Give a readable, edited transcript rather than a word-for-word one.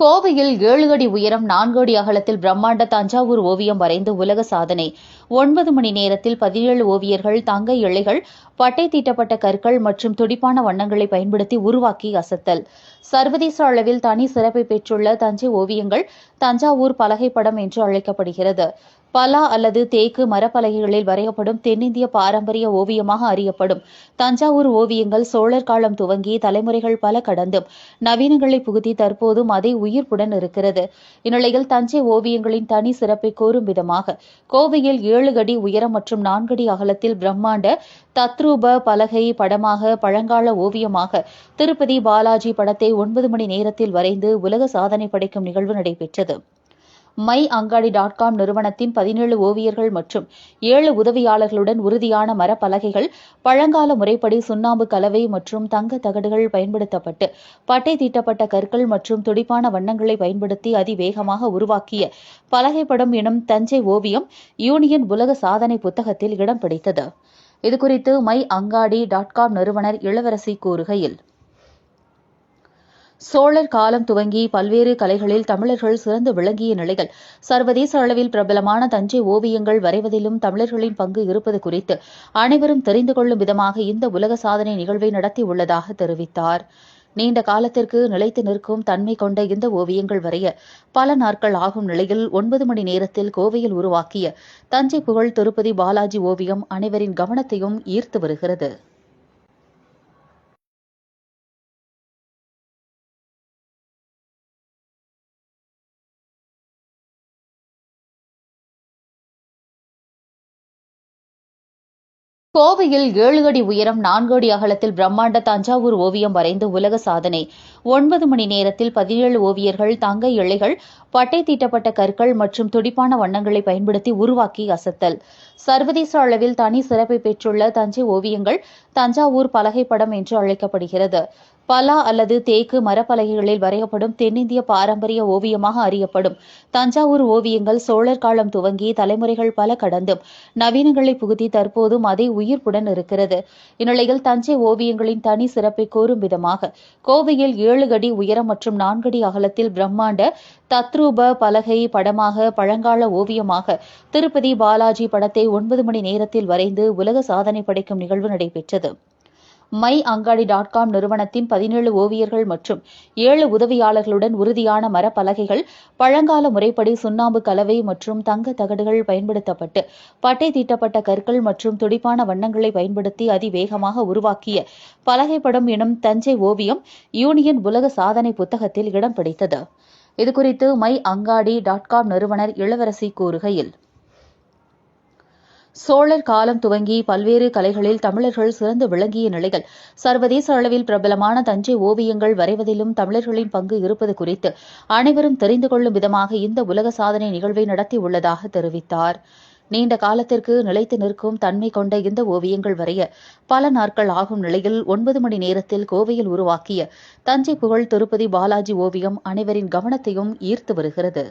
கோவையில் 7 அடி உயரம் 4 அடி அகலத்தில் பிரம்மாண்ட தஞ்சாவூர் ஓவியம் வரைந்து உலக சாதனை. 9 மணி நேரத்தில் 17 ஓவியர்கள் தங்க இழைகள், பட்டை தீட்டப்பட்ட கற்கள் மற்றும் துடிப்பான வண்ணங்களை பயன்படுத்தி உருவாக்கி அசத்தல். சர்வதேச அளவில் தனி சிறப்பை பெற்றுள்ள தஞ்சை ஓவியங்கள் தஞ்சாவூர் பலகைப்படம் என்று அழைக்கப்படுகிறது. பலா அல்லது தேக்கு மரப்பலகைகளில் வரையப்படும் தென்னிந்திய பாரம்பரிய ஓவியமாக அறியப்படும் தஞ்சாவூர் ஓவியங்கள் சோழர் காலம் துவங்கி தலைமுறைகள் பல கடந்தும் நவீனங்களை புகுத்தி தற்போதும் அதே உயிர்ப்புடன் இருக்கிறது. இந்நிலையில் தஞ்சை ஓவியங்களின் தனி சிறப்பை கூறும் விதமாக கோவையில் 7 அடி உயரம் மற்றும் 4 அடி அகலத்தில் பிரம்மாண்ட தத்ரூப பலகை படமாக பழங்கால ஓவியமாக திருப்பதி பாலாஜி படத்தை 9 மணி நேரத்தில் வரைந்து உலக சாதனை படைக்கும் நிகழ்வு நடைபெற்றது. myangadi.com நிறுவனத்தின் 17 ஓவியர்கள் மற்றும் 7 உதவியாளர்களுடன் உறுதியான மரப்பலகைகள், பழங்கால முறைப்படி சுண்ணாம்பு கலவை மற்றும் தங்க தகடுகள் பயன்படுத்தப்பட்டு பட்டை தீட்டப்பட்ட கற்கள் மற்றும் துடிப்பான வண்ணங்களை பயன்படுத்தி அதிவேகமாக உருவாக்கிய பலகைப்படம் எனும் தஞ்சை ஓவியம் யூனியன் உலக சாதனை புத்தகத்தில் இடம் பிடித்தது. இதுகுறித்து myangadi.com நிறுவனர் இளவரசி கூறுகையில், சோழர் காலம் துவங்கி பல்வேறு கலைகளில் தமிழர்கள் சிறந்து விளங்கிய நிலையில் சர்வதேச அளவில் பிரபலமான தஞ்சை ஓவியங்கள் வரைவதிலும் தமிழர்களின் பங்கு இருப்பது குறித்து அனைவரும் தெரிந்து கொள்ளும் விதமாக இந்த உலக சாதனை நிகழ்வை நடத்தியுள்ளதாக தெரிவித்தார். நீண்ட காலத்திற்கு நிலைத்து நிற்கும் தன்மை கொண்ட இந்த ஓவியங்கள் வரைய பல நாட்கள் ஆகும் நிலையில் 9 மணி நேரத்தில் கோவையில் உருவாக்கிய தஞ்சை புகழ் திருப்பதி பாலாஜி ஓவியம் அனைவரின் கவனத்தையும் ஈர்த்து வருகிறது. கோவையில் 7 அடி உயரம் 4 அடி அகலத்தில் பிரம்மாண்ட தஞ்சாவூர் ஓவியம் வரைந்து உலக சாதனை. 9 மணி நேரத்தில் 17 ஓவியர்கள் தங்க இழைகள், பட்டை தீட்டப்பட்ட கற்கள் மற்றும் துடிப்பான வண்ணங்களை பயன்படுத்தி உருவாக்கி அசத்தல். சர்வதேச அளவில் தனி சிறப்பை பெற்றுள்ள தஞ்சை ஓவியங்கள் தஞ்சாவூர் பலகைப்படம் என்று அழைக்கப்படுகிறது. பலா அல்லது தேக்கு மரப்பலகைகளில் வரையப்படும் தென்னிந்திய பாரம்பரிய ஓவியமாக அறியப்படும் தஞ்சாவூர் ஓவியங்கள் சோழர் காலம் துவங்கி தலைமுறைகள் பல கடந்தும் நவீனங்களை புகுத்தி தற்போதும் அதே உயிர்ப்புடன் இருக்கிறது. இந்நிலையில் தஞ்சை ஓவியங்களின் தனி சிறப்பை கூறும் விதமாக கோவையில் 7 அடி உயரம் மற்றும் 4 அடி அகலத்தில் பிரம்மாண்ட தத்ரூப பலகை படமாக பழங்கால ஓவியமாக திருப்பதி பாலாஜி படத்தை 9 மணி நேரத்தில் வரைந்து உலக சாதனை படைக்கும் நிகழ்வு நடைபெற்றது. myangadi.com நிறுவனத்தின் 17 ஓவியர்கள் மற்றும் 7 உதவியாளர்களுடன் உறுதியான மரப்பலகைகள், பழங்கால முறைப்படி சுண்ணாம்பு கலவை மற்றும் தங்க தகடுகள் பயன்படுத்தப்பட்டு பட்டை தீட்டப்பட்ட கற்கள் மற்றும் துடிப்பான வண்ணங்களை பயன்படுத்தி அதிவேகமாக உருவாக்கிய பலகைப்படம் எனும் தஞ்சை ஓவியம் யூனியன் உலக சாதனை புத்தகத்தில் இடம் பிடித்தது. இதுகுறித்து myangadi.com நிறுவனர் இளவரசி கூறுகையில், சோழர் காலம் துவங்கி பல்வேறு கலைகளில் தமிழர்கள் சிறந்து விளங்கிய நிலையில் சர்வதேச அளவில் பிரபலமான தஞ்சை ஓவியங்கள் வரைவதிலும் தமிழர்களின் பங்கு இருப்பது குறித்து அனைவரும் தெரிந்து கொள்ளும் விதமாக இந்த உலக சாதனை நிகழ்வை நடத்தியுள்ளதாக தெரிவித்தார். நீண்ட காலத்திற்கு நிலைத்து நிற்கும் தன்மை கொண்ட இந்த ஓவியங்கள் வரைய பல நாட்கள் ஆகும் நிலையில் 9 மணி நேரத்தில் கோவையில் உருவாக்கிய தஞ்சை புகழ் திருப்பதி பாலாஜி ஓவியம் அனைவரின் கவனத்தையும் ஈர்த்து வருகிறது.